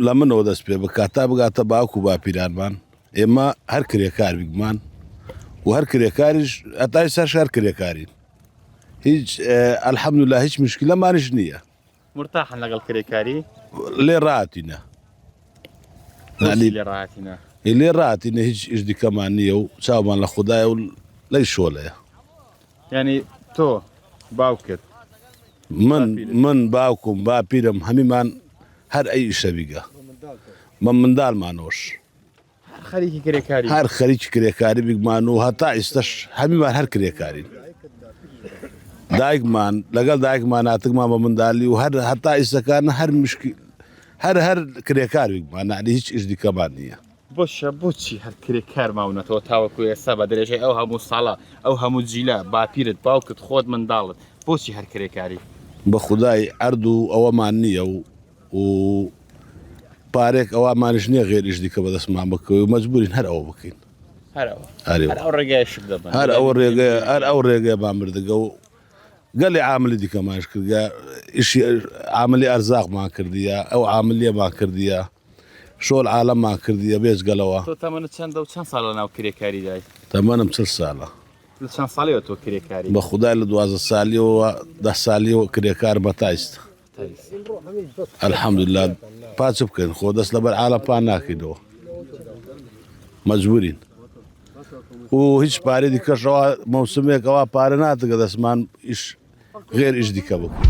لە منەوە دەست پێ بکات تا بگاتە باوکو و باپیرانمان ئێمە هەر کرێکار بیگمان و هەر کرێکاریش هەتای سەرش هەر کرێکارین هیچ ئەلحەمدولیلا هیچ موشکیلەمانش نییە مرتاحن لەگەڵ کرێکاری لێ ڕاتینە لێ ڕاتینە لێ ڕاتینە هیچ ئیش دیکەمان نییە و چاومان لە خوددایە و لەی شۆڵەیە ینی تۆ باوکت من باوکم باپیرم هەمیمان هەر ئەی ئیشە بیگە بە منداڵمانەوەش خەریکی کرێکاری هەر خەریکی کرێکاری بیگمان و هەتا ئێستش هەمیمان هەر کرێکارین دایکمان لەگەڵ دایکمان هاتگمان بە منداڵی و هەر هەتا ئێستەکانە هەر مشکی هەر کرێکار بیگمان نعلی هیچ ئیش دیکەمان نییە بۆشە بۆچی هەر کرێکار ماونەتەوە تاوەکو ئێستا بە دەرێژەی ئەو هەموو ساڵە ئەو هەموو جیلە باپیرت باوکت خۆت منداڵت بۆچی هەر کرێکاری بە خودای ئەرد و ئەوەمان نییە و پارێک ئەومانش نییە غێریش دیکە بەدەستمان بکەوە و مەجبورین هەر ئەوە بکەین هەر ڕێگایشت دەبن هەر ئەو ڕێگەی بامردەگە و گەلی عاملی دیکەمانش کردیا ئیشی عاملی ئەرزاقمان کردیە ئەو عاملیەمان کردیە شۆڵ عالەممان کردیە بێجگەلەوە تۆ تەمەنت چەندە و چەند ساڵ لە ناو کرێکاری دای تەمەنم 40 ساڵە لە چەند ساڵیەوە تۆ کرێکاری بە خودای لە 12 ساڵیەوە 10 ساڵیەوە کرێکار بەتایست ئەلحەمدولیلا پاچ بکەین خۆ دەست لەبەر عالەم پان ناکەینەوە مەجبورین و هیچ پارێ دیکەشەوە مەوسمێکەوە پارە ناتگە دەستمان ئیش غێر ئیش دیکە بکە